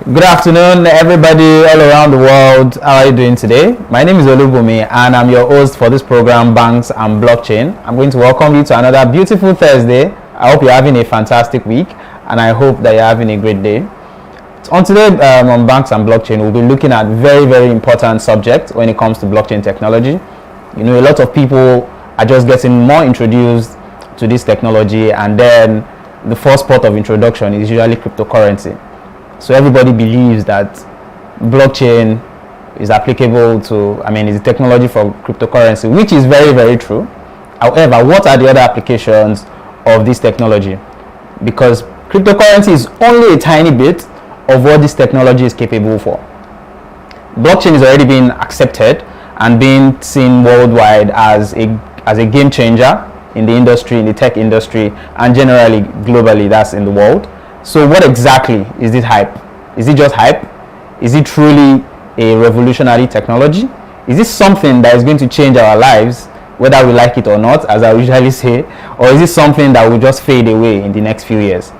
Good afternoon, everybody all around the world. How are you doing today? My name is Olubumi, and I'm your host for this program, Banks and Blockchain. I'm going to welcome you to another beautiful Thursday. I hope you're having a fantastic week, and I hope that you're having a great day. On today, on Banks and Blockchain, we'll be looking at very important subject when it comes to blockchain technology. You know, a lot of people are just getting more introduced to this technology, and then the first port of introduction is usually cryptocurrency. So everybody believes that blockchain is applicable to, is a technology for cryptocurrency, which is very true. However, what are the other applications of this technology? Because cryptocurrency is only a tiny bit of what this technology is capable for. Blockchain is already being accepted and being seen worldwide as a game changer in the industry, in the tech industry, and generally globally, that's in the world. So what exactly is this hype? Is it just hype? Is it truly a revolutionary technology? Is this something that is going to change our lives, whether we like it or not, as I usually say, or is it something that will just fade away in the next few years?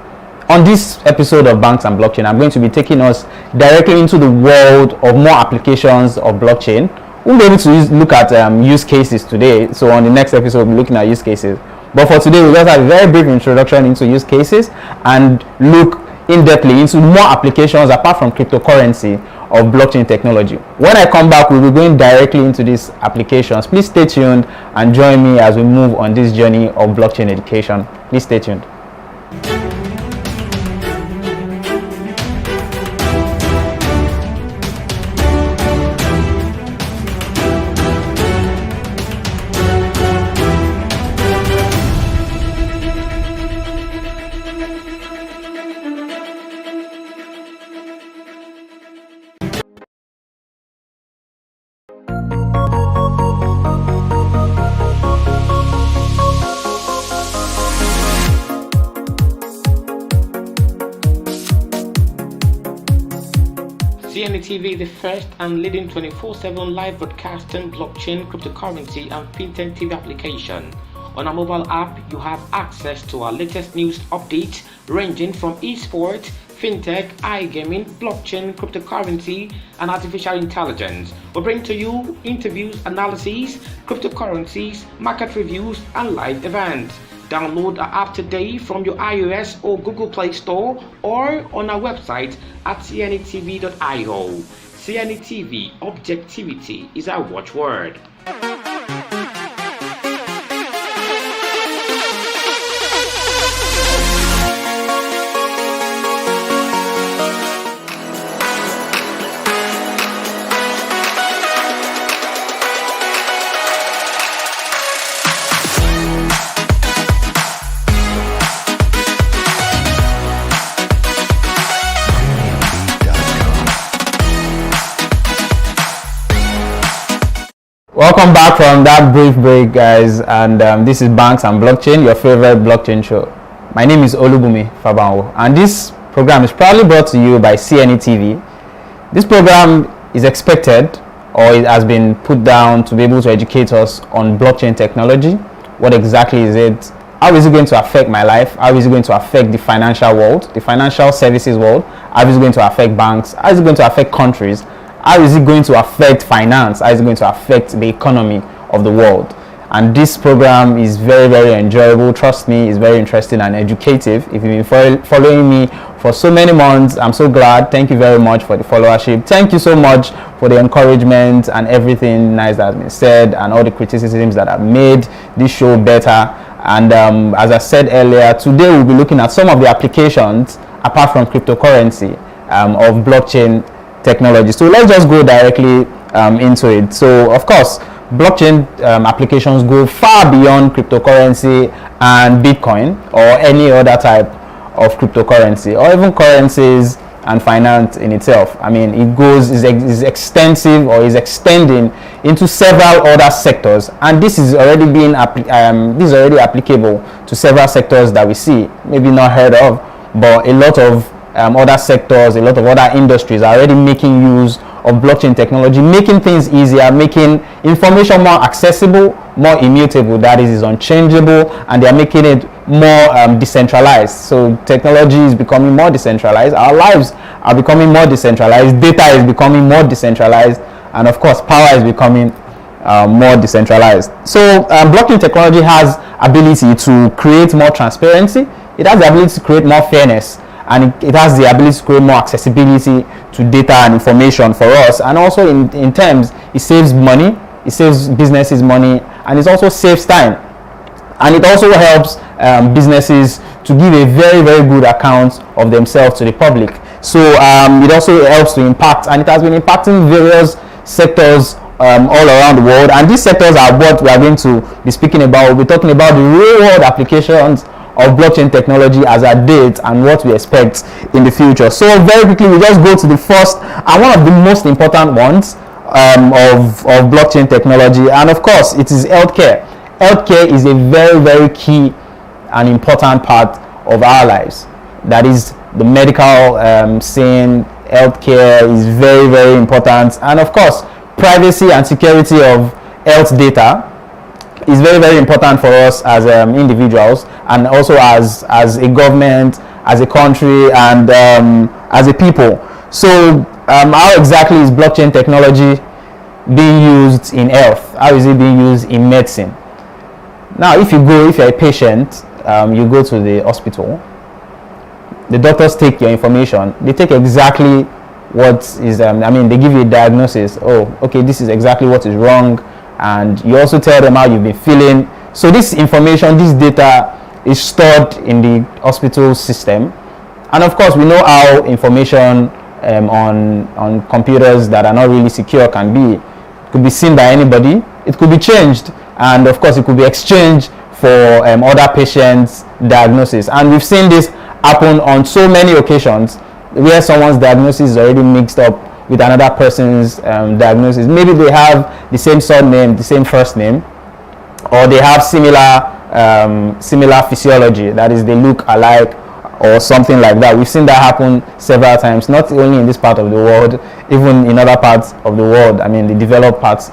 On this episode of Banks and Blockchain, I'm going to be taking us directly into the world of more applications of blockchain. We'll be able to look at use cases today. So on the next episode, we'll be looking at use cases. But for today, we'll just have a very brief introduction into use cases and look in-depthly into more applications apart from cryptocurrency of blockchain technology. When I come back, we'll be going directly into these applications. Please stay tuned and join me as we move on this journey of blockchain education. Please stay tuned. CNETv, the first and leading 24/7 live broadcasting blockchain, cryptocurrency and fintech TV application. On our mobile app, you have access to our latest news updates ranging from esports, fintech, iGaming, blockchain, cryptocurrency and artificial intelligence. We bring to you interviews, analyses, cryptocurrencies, market reviews and live events. Download our app today from your iOS or Google Play Store or on our website at CNETv.io. CNETv, objectivity is our watchword. Welcome back from that brief break, guys, and this is Banks and Blockchain, your favorite blockchain show. My name is Olubumi Fabanwo, and this program is proudly brought to you by CNETv. This program is expected, or it has been put down to be able to educate us on blockchain technology. What exactly is it? How is it going to affect my life? How is it going to affect the financial world, the financial services world? How is it going to affect banks? How is it going to affect countries? How is it going to affect finance? How is it going to affect the economy of the world? And this program is very enjoyable. Trust me, it's very interesting and educative. If you've been following me for so many months, I'm so glad. Thank you very much for the followership. Thank you so much for the encouragement and everything nice that has been said and all the criticisms that have made this show better. And as I said earlier, today we'll be looking at some of the applications apart from cryptocurrency of blockchain technology. So let's just go directly into it. So of course, blockchain applications go far beyond cryptocurrency and Bitcoin or any other type of cryptocurrency or even currencies and finance in itself. It goes is extensive or is extending into several other sectors, and this is already applicable to several sectors that we see, maybe not heard of, but a lot of other sectors, a lot of other industries are already making use of blockchain technology, making things easier, making information more accessible, more immutable, that is unchangeable, and they are making it more decentralized. So technology is becoming more decentralized, our lives are becoming more decentralized, data is becoming more decentralized, and of course power is becoming more decentralized. So blockchain technology has ability to create more transparency, it has the ability to create more fairness, and it has the ability to create more accessibility to data and information for us. And also in terms, it saves money, it saves businesses money, and it also saves time, and it also helps businesses to give a very, very good account of themselves to the public. So it also helps to impact, and it has been impacting various sectors all around the world, and these sectors are what we are going to be speaking about. We'll be talking about the real world applications of blockchain technology as at date and what we expect in the future. So very quickly, we just go to the first and one of the most important ones of blockchain technology, and of course it is healthcare. Healthcare is a very, very key and important part of our lives. That is the medical scene. Healthcare is very, very important, and of course privacy and security of health data is very, very important for us as individuals, and also as a government, as a country, and as a people. So how exactly is blockchain technology being used in health? How is it being used in medicine? Now if you're a patient, you go to the hospital, the doctors take your information, they take exactly what is they give you a diagnosis. Oh, okay, this is exactly what is wrong, and you also tell them how you've been feeling. So this information, this data is stored in the hospital system, and of course we know how information on computers that are not really secure can be. It could be seen by anybody, it could be changed, and of course it could be exchanged for other patients' diagnosis. And we've seen this happen on so many occasions where someone's diagnosis is already mixed up with another person's diagnosis. Maybe they have the same surname, the same first name, or they have similar physiology, that is, they look alike or something like that. We've seen that happen several times, not only in this part of the world, even in other parts of the world, the developed parts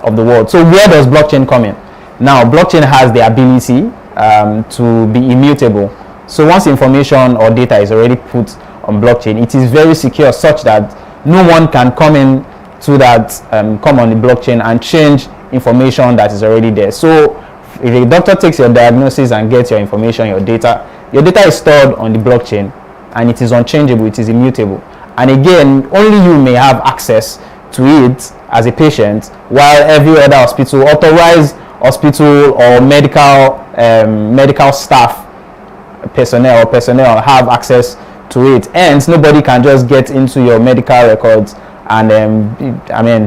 of the world. So where does blockchain come in? Now blockchain has the ability to be immutable. So once information or data is already put on blockchain, it is very secure, such that no one can come on the blockchain and change information that is already there. So if a doctor takes your diagnosis and gets your information, your data is stored on the blockchain, and it is unchangeable, it is immutable. And again, only you may have access to it as a patient, while every other authorized hospital or medical staff personnel have access to it. Hence, nobody can just get into your medical records and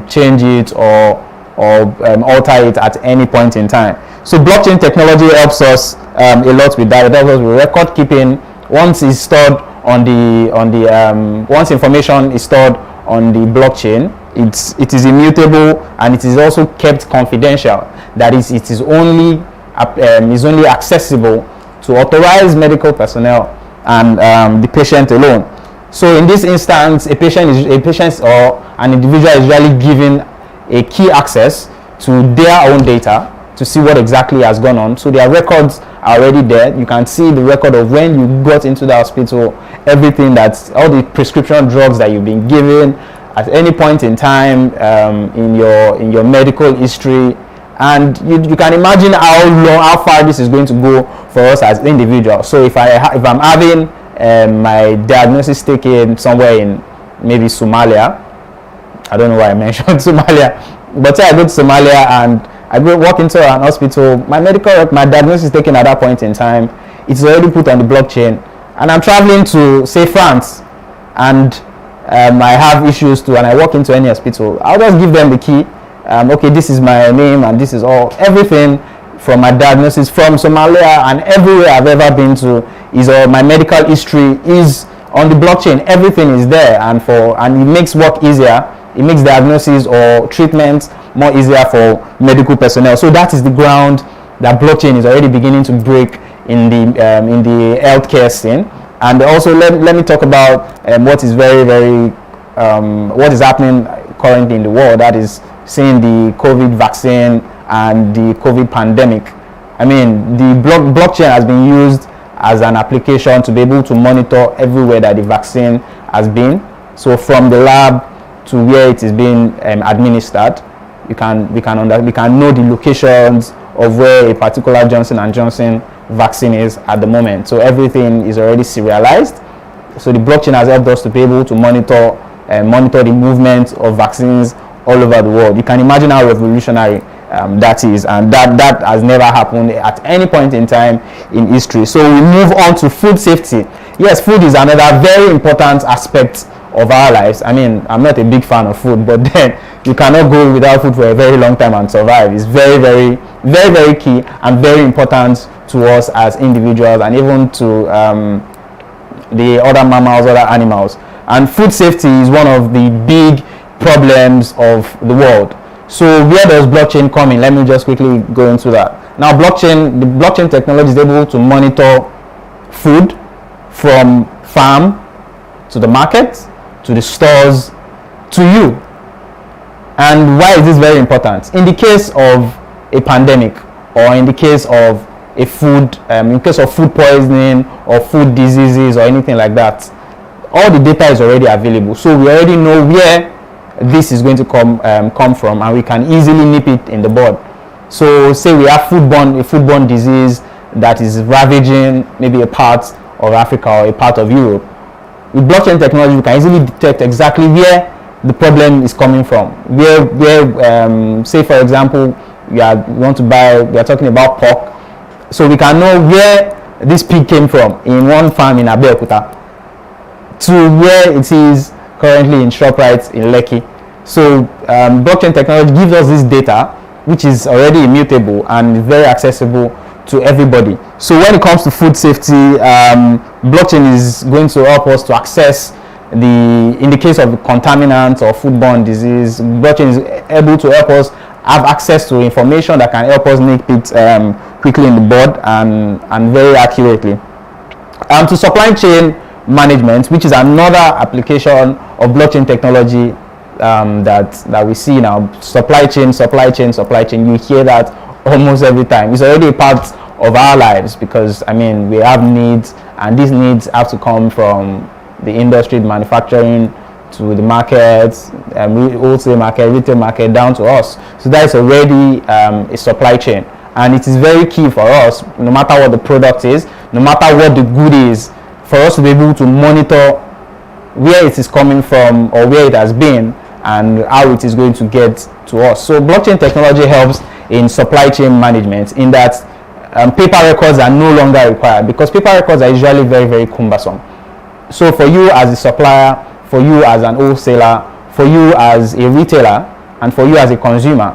change it or alter it at any point in time. So blockchain technology helps us a lot with that. It helps us with record keeping. Once information is stored on the blockchain, it is immutable, and it is also kept confidential. That is, it is only accessible to authorized medical personnel and the patient alone. So in this instance, a patient or an individual is usually given a key access to their own data to see what exactly has gone on. So their records are already there. You can see the record of when you got into the hospital, everything, all the prescription drugs that you've been given at any point in time in your medical history. And you can imagine how far this is going to go for us as individuals. So if I'm having my diagnosis taken somewhere in maybe Somalia, I don't know why I mentioned Somalia, but say I go to Somalia and I walk into an hospital, my diagnosis is taken at that point in time, it's already put on the blockchain, and I'm traveling to, say, France, and I have issues too, and I walk into any hospital, I'll just give them the key. Okay, this is my name, and this is everything from my diagnosis from Somalia and everywhere I've ever been to is my medical history is on the blockchain. Everything is there, and it makes work easier. It makes diagnosis or treatment more easier for medical personnel. So that is the ground that blockchain is already beginning to break in the healthcare scene. And also let me talk about what is very, very what is happening currently in the world. That is seeing the COVID vaccine and the COVID pandemic. I mean, the blockchain has been used as an application to be able to monitor everywhere that the vaccine has been. So from the lab to where it is being administered, we can know the locations of where a particular Johnson & Johnson vaccine is at the moment. So everything is already serialized. So the blockchain has helped us to be able to monitor the movement of vaccines all over the world. You can imagine how revolutionary that is, and that has never happened at any point in time in history. So we move on to food safety. Yes, food is another very important aspect of our lives. I mean, I'm not a big fan of food, but then you cannot go without food for a very long time and survive. It's very, very, very, very key and very important to us as individuals, and even to the other mammals, other animals. And food safety is one of the big problems of the world. So where does blockchain come in? Let me just quickly go into that. Now, the blockchain technology is able to monitor food from farm to the market to the stores to you. And why is this very important? In the case of a pandemic, or in the case of a food, in case of food poisoning or food diseases or anything like that, all the data is already available. So we already know where this is going to come from, and we can easily nip it in the bud. So say we have a foodborne disease that is ravaging maybe a part of Africa or a part of Europe. With blockchain technology, we can easily detect exactly where the problem is coming from. Where say for example, we are talking about pork, so we can know where this pig came from in one farm in Abeokuta to where it is currently in ShopRite in Lekki. So blockchain technology gives us this data, which is already immutable and very accessible to everybody. So when it comes to food safety, blockchain is going to help us to access in the case of contaminants or foodborne disease, blockchain is able to help us have access to information that can help us nip it quickly in the bud and very accurately. To supply chain management, which is another application of blockchain technology that we see now. Supply chain. You hear that almost every time. It's already a part of our lives, because I mean, we have needs, and these needs have to come from the industry, the manufacturing, to the markets, wholesale market, retail market, down to us. So that is already a supply chain, and it is very key for us, no matter what the product is, no matter what the good is, for us to be able to monitor where it is coming from or where it has been and how it is going to get to us. So blockchain technology helps in supply chain management, in that paper records are no longer required, because paper records are usually very, very cumbersome. So for you as a supplier, for you as an wholesaler, for you as a retailer, and for you as a consumer,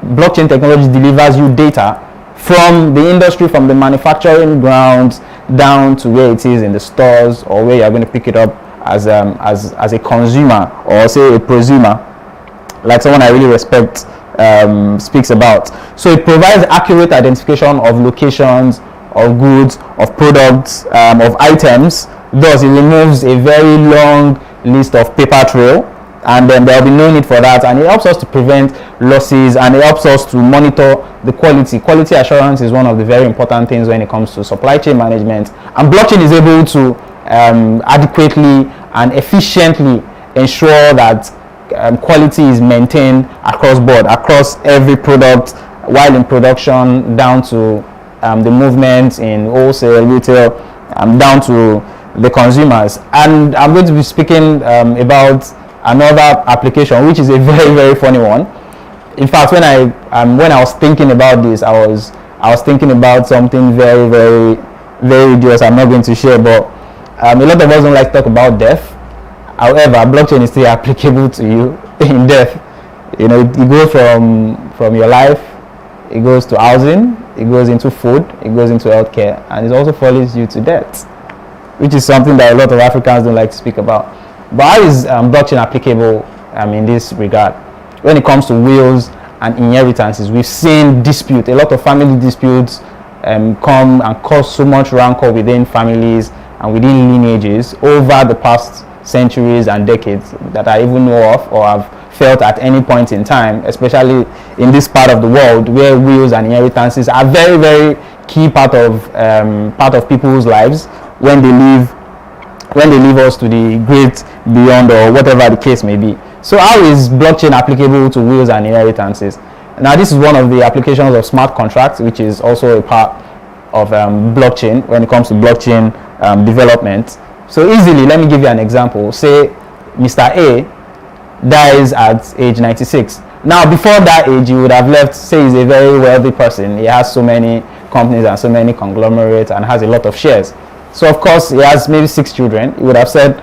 blockchain technology delivers you data from the industry, from the manufacturing grounds down to where it is in the stores, or where you're going to pick it up as a consumer, or say a prosumer, like someone I really respect speaks about. So it provides accurate identification of locations, of goods, of products, of items. Thus, it removes a very long list of paper trail, and then there will be no need for that, and it helps us to prevent losses, and it helps us to monitor the quality. Quality assurance is one of the very important things when it comes to supply chain management, and blockchain is able to adequately and efficiently ensure that quality is maintained across board, across every product while in production, down to the movement in wholesale, retail, down to the consumers. And I'm going to be speaking about another application, which is a very, very funny one. In fact, when I was thinking about this, I was thinking about something very, very, very ridiculous. I'm not going to share, but a lot of us don't like to talk about death. However, blockchain is still applicable to you in death. You know, it goes from your life, it goes to housing, it goes into food, it goes into healthcare, and it also follows you to death, which is something that a lot of Africans don't like to speak about. But how is blockchain applicable in this regard? When it comes to wills and inheritances, we've seen a lot of family disputes come and cause so much rancor within families and within lineages over the past centuries and decades that I even know of or have felt at any point in time, especially in this part of the world where wills and inheritances are very, very key part of people's lives when they leave us to the great beyond, or whatever the case may be. So how is blockchain applicable to wills and inheritances? Now, this is one of the applications of smart contracts, which is also a part of blockchain when it comes to blockchain development. So easily, let me give you an example. Say Mr. A dies at age 96. Now, before that age, he would have left, say he's a very wealthy person. He has so many companies and so many conglomerates and has a lot of shares. So of course, he has maybe 6 children. He would have said,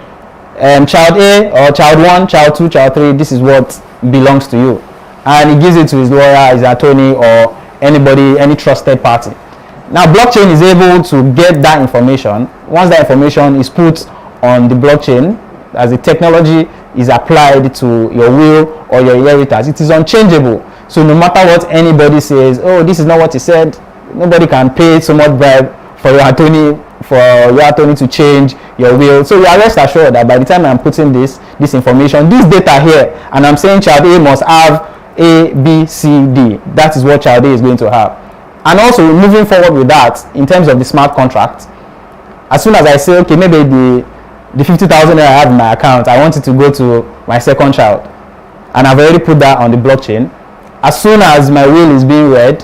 child A or child 1, child 2, child 3, this is what belongs to you. And he gives it to his lawyer, his attorney, or anybody, any trusted party. Now, blockchain is able to get that information. Once that information is put on the blockchain, as the technology is applied to your will or your inheritance, it is unchangeable. So no matter what anybody says, oh, this is not what he said, nobody can pay so much bribe for your attorney to change your will. So you are rest assured that by the time I'm putting this information, this data here, and I'm saying child A must have A, B, C, D, that is what child A is going to have. And also, moving forward with that, in terms of the smart contract, as soon as I say, okay, maybe the 50,000 I have in my account, I want it to go to my second child, and I've already put that on the blockchain. As soon as my will is being read,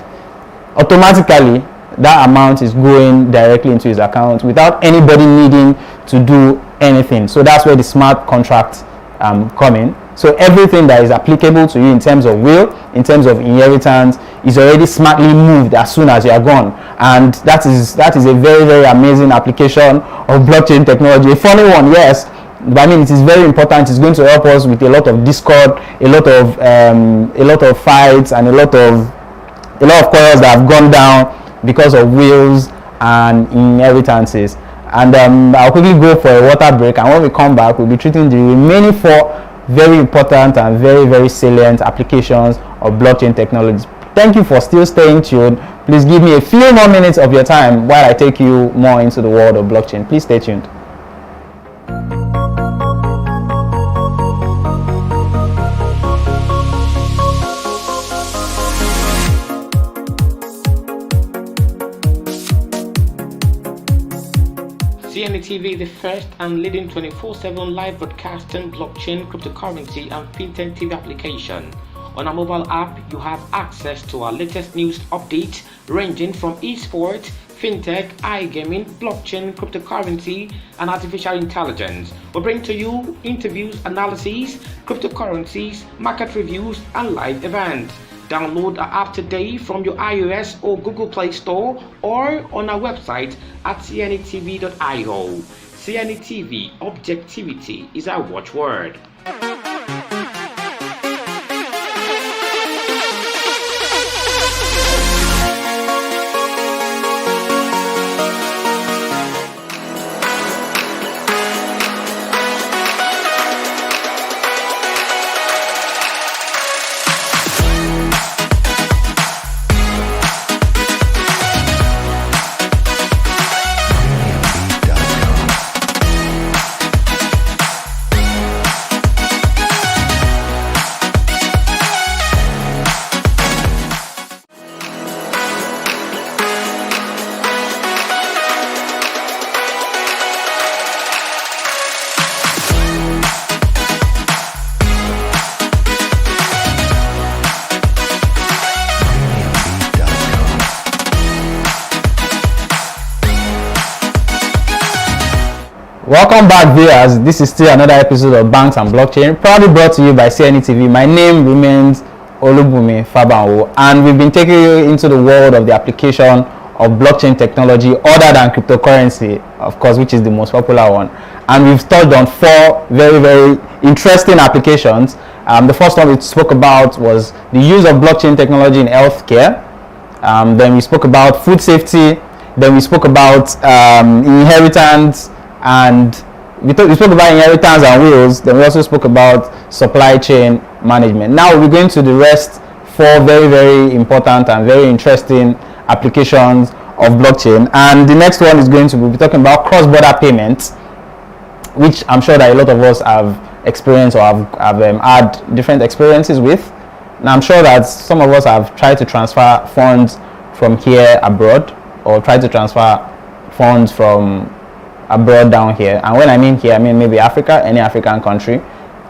automatically that amount is going directly into his account without anybody needing to do anything. So that's where the smart contracts come in. So everything that is applicable to you in terms of will, in terms of inheritance, is already smartly moved as soon as you are gone. And that is a very, very amazing application of blockchain technology. A funny one, yes, but I mean, it is very important. It's going to help us with a lot of discord, a lot of fights, and a lot of quarrels that have gone down because of wills and inheritances. And I'll quickly go for a water break, and when we come back, we'll be treating the remaining 4 very important and very, very salient applications of blockchain technology. Thank you for still staying tuned. Please give me a few more minutes of your time while I take you more into the world of blockchain. Please stay tuned. CNETv, the first and leading 24/7 live broadcasting blockchain, cryptocurrency and FinTech TV application. On our mobile app, you have access to our latest news updates ranging from esports, fintech, iGaming, blockchain, cryptocurrency and artificial intelligence. We bring to you interviews, analyses, cryptocurrencies, market reviews and live events. Download our app today from your iOS or Google Play Store or on our website at CNETv.io. CNETv, objectivity is our watchword. Welcome back, viewers. This is still another episode of Banks and Blockchain, proudly brought to you by CNETv. My name remains Olubunmi Fabanwo, and we've been taking you into the world of the application of blockchain technology other than cryptocurrency, of course, which is the most popular one. And we've touched on 4 very, very interesting applications. The first one we spoke about was the use of blockchain technology in healthcare. Then we spoke about food safety. Then we spoke about inheritance. And we spoke about inheritance and wills. Then we also spoke about supply chain management. Now we're going to the rest 4 very, very important and very interesting applications of blockchain. And the next one is going to be talking about cross-border payments, which I'm sure that a lot of us have experienced or have had different experiences with. Now, I'm sure that some of us have tried to transfer funds from here abroad, or tried to transfer funds from abroad down here. And when I mean here, I mean maybe Africa, any African country,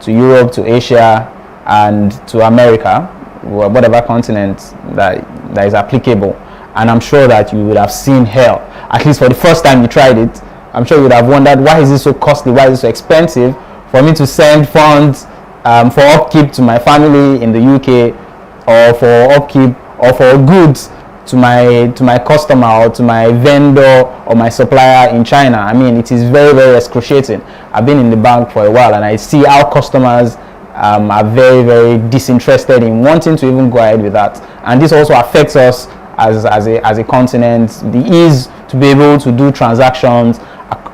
to Europe, to Asia, and to America, whatever continent that is applicable. And I'm sure that you would have seen hell, at least for the first time you tried it. I'm sure you would have wondered, why is it so costly, why is it so expensive for me to send funds for upkeep to my family in the UK, or for upkeep or for goods to my customer, or to my vendor or my supplier in China. I mean, it is very, very excruciating. I've been in the bank for a while, and I see how customers are very, very disinterested in wanting to even go ahead with that. And this also affects us as a continent. The ease to be able to do transactions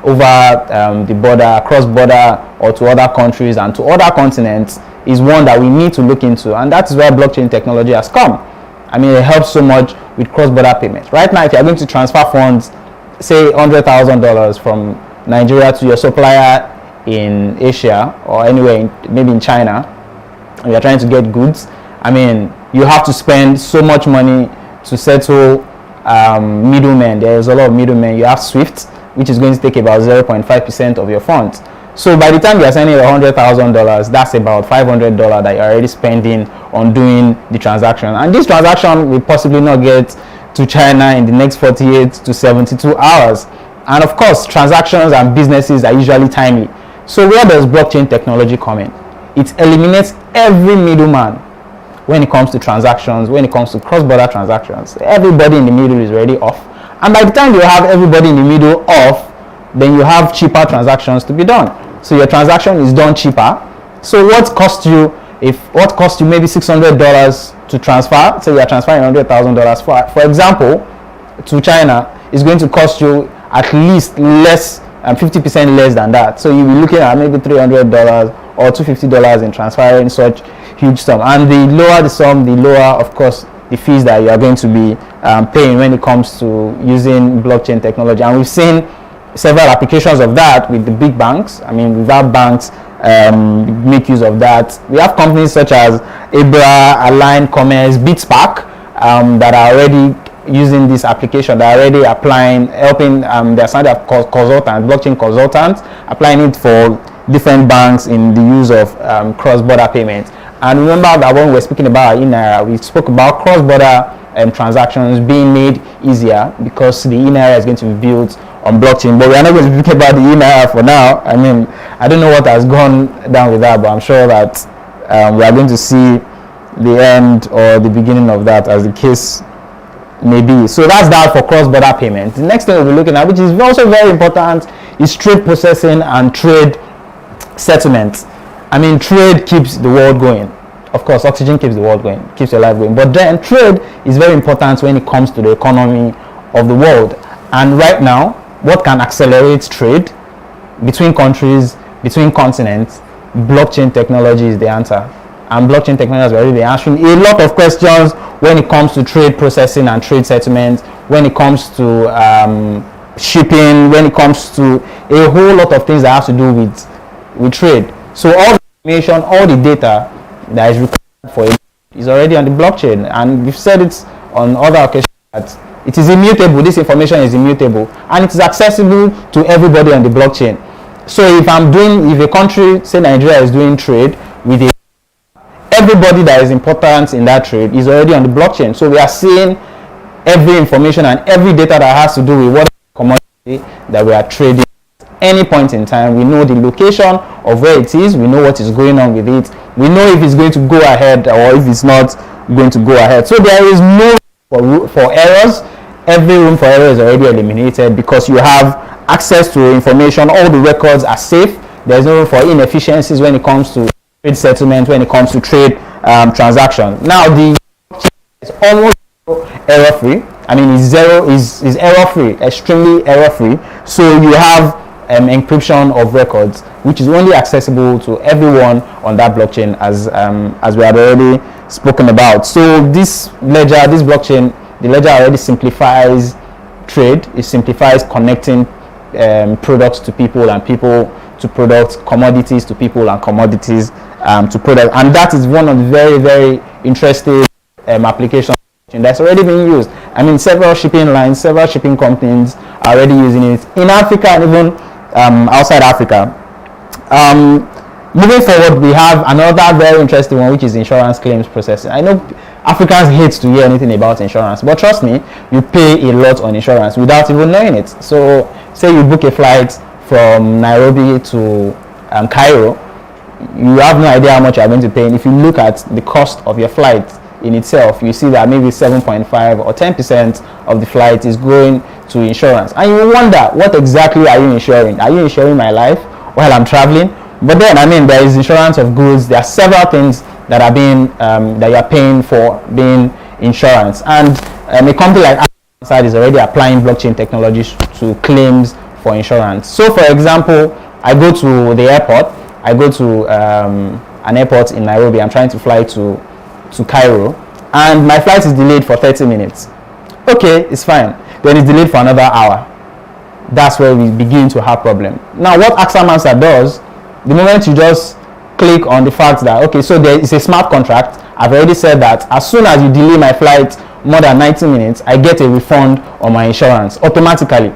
over the border, across border, or to other countries and to other continents is one that we need to look into, and that is where blockchain technology has come. I mean, it helps so much with cross-border payments. Right now, if you are going to transfer funds, say $100,000 from Nigeria to your supplier in Asia, or anywhere, maybe in China, and you're trying to get goods, I mean, you have to spend so much money to settle middlemen. There's a lot of middlemen. You have SWIFT, which is going to take about 0.5% of your funds. So by the time you're sending $100,000, that's about $500 that you're already spending on doing the transaction. And this transaction will possibly not get to China in the next 48 to 72 hours. And of course, transactions and businesses are usually timely. So where does blockchain technology come in? It eliminates every middleman when it comes to transactions, when it comes to cross-border transactions. Everybody in the middle is already off. And by the time you have everybody in the middle off, then you have cheaper transactions to be done. So your transaction is done cheaper. So what cost you maybe $600 to transfer? So you are transferring $100,000 for example to China, is going to cost you at least less, 50% less than that. So you'll be looking at maybe $300 or $250 in transferring such huge sum. And the lower the sum, the lower, of course, the fees that you are going to be paying when it comes to using blockchain technology. And we've seen several applications of that with the big banks. I mean, we've had banks make use of that. We have companies such as Abra, Align Commerce, Bitspark that are already using this application. They're already applying, helping their side of consultants, blockchain consultants, applying it for different banks in the use of cross-border payments. And remember that when we were speaking about eNaira, we spoke about cross-border transactions being made easier because the eNaira is going to be built on blockchain. But we are not going to speak about the eNaira for now. I mean, I don't know what has gone down with that, but I'm sure that we are going to see the end or the beginning of that, as the case may be. So that's that for cross-border payment. The next thing we'll be looking at, which is also very important, is trade processing and trade settlement. I mean, trade keeps the world going. Of course, oxygen keeps the world going, keeps your life going. But then trade is very important when it comes to the economy of the world. And right now, what can accelerate trade between countries, between continents? Blockchain technology is the answer. And blockchain technology has already been answering a lot of questions when it comes to trade processing and trade settlement, when it comes to shipping, when it comes to a whole lot of things that have to do with trade. So all the information, all the data that is required for it is already on the blockchain. And we've said it on other occasions that it is immutable. This information is immutable, and it is accessible to everybody on the blockchain. So if a country, say Nigeria, is doing trade with everybody that is important in that trade is already on the blockchain. So we are seeing every information and every data that has to do with what commodity that we are trading at any point in time. We know the location of where it is. We know what is going on with it. We know if it's going to go ahead or if it's not going to go ahead. So there is no room for errors. Every room for error is already eliminated because you have access to information. All the records are safe. There's no room for inefficiencies when it comes to trade settlement, when it comes to trade transactions. Now the is almost error free. I mean, is error free, extremely error free. So you have encryption of records, which is only accessible to everyone on that blockchain, as we had already spoken about. So this ledger, this blockchain, the ledger already simplifies trade. It simplifies connecting products to people and people to products, commodities to people and commodities to products. And that is one of the very, very interested application that's already being used. I mean, several shipping lines, several shipping companies are already using it in Africa and even outside Africa. Moving forward, we have another very interesting one, which is insurance claims processing. I know Africans hate to hear anything about insurance, but trust me, you pay a lot on insurance without even knowing it. So say you book a flight from Nairobi to Cairo, you have no idea how much you're going to pay. And if you look at the cost of your flight in itself, you see that maybe 7.5 or 10% of the flight is going to insurance. And you wonder, what exactly are you insuring? Are you insuring my life while I'm traveling? But then, I mean, there is insurance of goods. There are several things that are being that you are paying for being insurance. And a company like Amazon is already applying blockchain technologies to claims for insurance. So, for example, I go to the airport. I go to an airport in Nairobi. I'm trying to fly to Cairo, and my flight is delayed for 30 minutes. Okay, it's fine. Then it's delayed for another hour. That's where we begin to have problem. Now, what AXA does, the moment you just click on the fact that, okay, so there is a smart contract, I've already said that as soon as you delay my flight more than 90 minutes, I get a refund on my insurance automatically.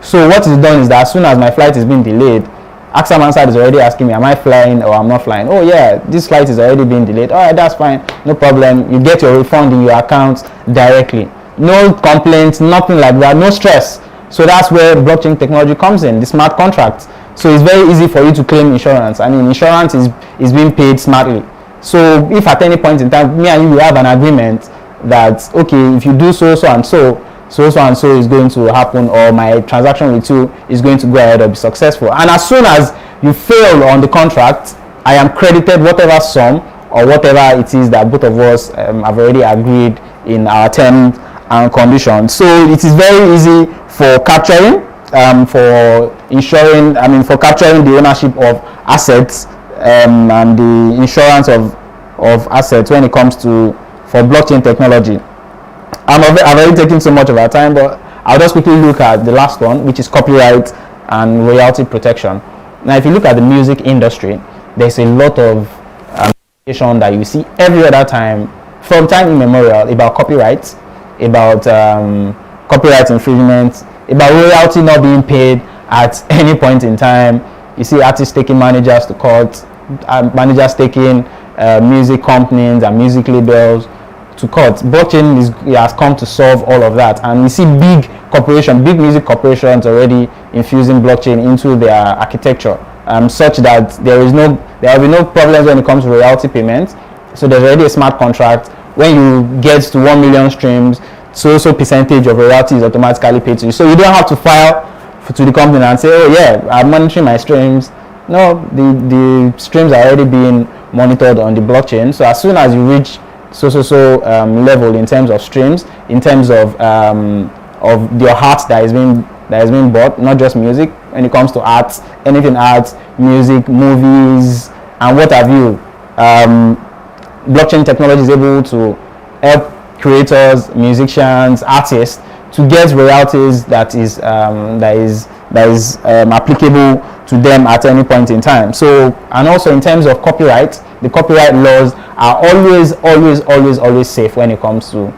So what is done is that as soon as my flight is being delayed, AXA is already asking me, am I flying or I'm not flying? Oh yeah, this flight is already being delayed. All right, that's fine, no problem. You get your refund in your account directly. No complaints, nothing like that, no stress. So that's where blockchain technology comes in, the smart contracts. So it's very easy for you to claim insurance. I mean, insurance is being paid smartly. So if at any point in time, me and you have an agreement that, okay, if you do so and so is going to happen, or my transaction with you is going to go ahead or be successful. And as soon as you fail on the contract, I am credited whatever sum or whatever it is that both of us have already agreed in our terms and conditions. So it is very easy for capturing, for ensuring, I mean, for capturing the ownership of assets and the insurance of assets when it comes to for blockchain technology. I've already taken so much of our time, but I'll just quickly look at the last one, which is copyright and royalty protection. Now, if you look at the music industry, there's a lot of information that you see every other time, from time immemorial, about copyright, about copyright infringement, about royalty not being paid at any point in time. You see artists taking managers to court, managers taking music companies and music labels to court. Blockchain has come to solve all of that, and we see big music corporations already infusing blockchain into their architecture, such that there will be no problems when it comes to royalty payments. So there's already a smart contract. When you get to 1 million streams, so percentage of royalty is automatically paid to you. So you don't have to file to the company and say, oh yeah, I'm monitoring my streams. No, the streams are already being monitored on the blockchain. So as soon as you reach level in terms of streams, in terms of your art that is being bought, not just music. When it comes to arts, anything arts, music, movies, and what have you, blockchain technology is able to help creators, musicians, artists to get royalties that is applicable to them at any point in time. So, and also in terms of copyright, the copyright laws are always safe when it comes to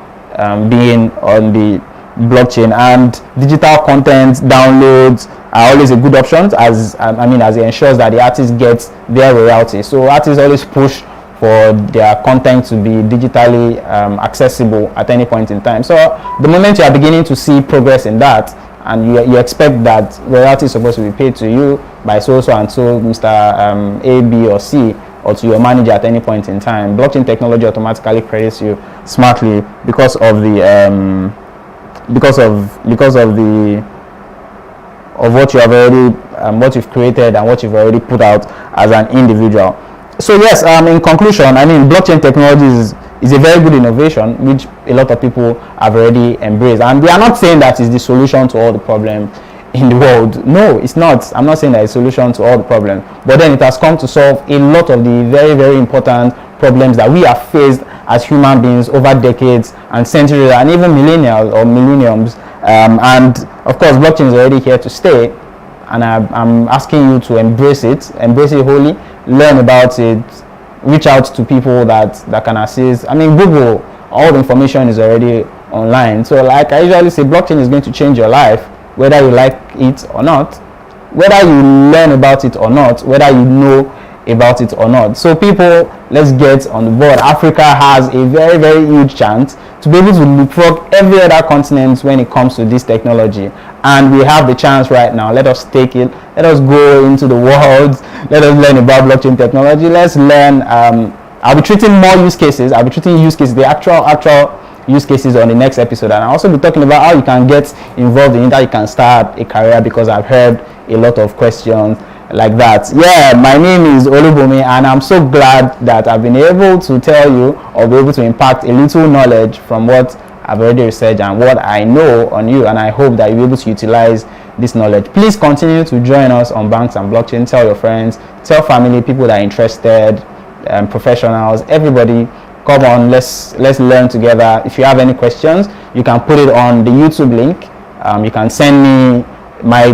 being on the blockchain, and digital content downloads are always a good option as it ensures that the artist gets their royalty. So artists always push for their content to be digitally accessible at any point in time. So the moment you are beginning to see progress in that, and you expect that royalty is supposed to be paid to you by so and so Mr. A, B, or C, or to your manager at any point in time, blockchain technology automatically credits you smartly because of what you have already what you've created and what you've already put out as an individual. So yes, in conclusion, I mean, blockchain technology is a very good innovation which a lot of people have already embraced, and we are not saying that is the solution to all the problems in the world. No, it's not. I'm not saying that it's a solution to all the problems, but then it has come to solve a lot of the very, very important problems that we have faced as human beings over decades and centuries and even millenniums. And of course, blockchain is already here to stay, and I'm asking you to embrace it wholly, learn about it, reach out to people that can assist. I mean, Google, all the information is already online. So like I usually say, blockchain is going to change your life, whether you like it or not, whether you learn about it or not, whether you know about it or not. So people, let's get on the board. Africa has a very, very huge chance to be able to leapfrog every other continent when it comes to this technology, and we have the chance right now. Let us take it. Let us go into the world. Let us learn about blockchain technology. Let's learn. I'll be treating more use cases. I'll be treating use cases, the actual use cases on the next episode, and I'll also be talking about how you can get involved in it, how you can start a career, because I've heard a lot of questions like that. Yeah, my name is Olubumi, and I'm so glad that I've been able to tell you, or be able to impact a little knowledge from what I've already researched and what I know on you, and I hope that you'll be able to utilize this knowledge. Please continue to join us on Banks and Blockchain. Tell your friends, tell family, people that are interested, professionals, everybody. Come on, let's learn together. If you have any questions, you can put it on the YouTube link. You can send me. My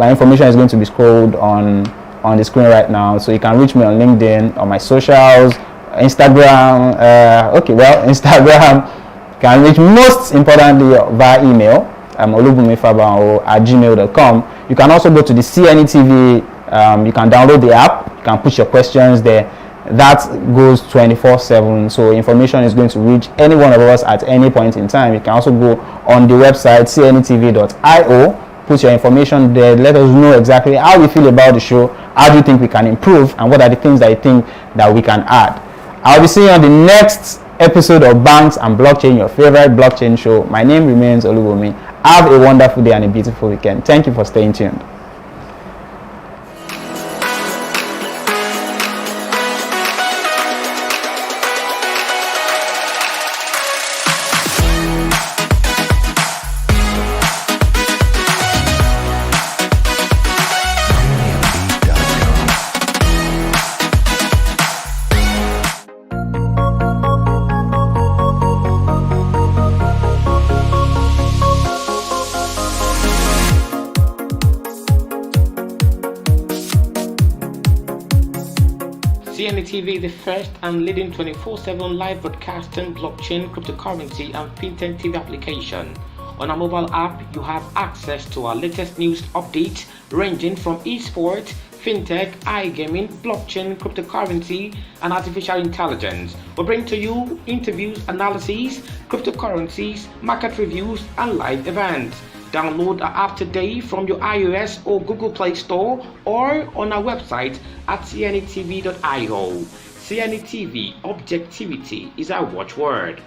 information is going to be scrolled on the screen right now, so you can reach me on LinkedIn, on my socials, Instagram. Instagram. You can reach me most importantly via email, olubumifabao@gmail.com. You can also go to the CNETv. You can download the app. You can put your questions there. That goes 24/7, so information is going to reach any one of us at any point in time. You can also go on the website cnetv.io, put your information there, let us know exactly how you feel about the show, how do you think we can improve, and what are the things that you think that we can add. I'll be seeing you on the next episode of Banks and Blockchain, your favorite blockchain show. My name remains Olubumi. Have a wonderful day and a beautiful weekend. Thank you for staying tuned. CNETv, the first and leading 24/7 live broadcasting blockchain, cryptocurrency and FinTech TV application. On our mobile app, you have access to our latest news updates ranging from esports, fintech, iGaming, blockchain, cryptocurrency and artificial intelligence. We bring to you interviews, analyses, cryptocurrencies, market reviews and live events. Download our app today from your iOS or Google Play Store or on our website at cnetv.io. CNETv, objectivity is our watchword.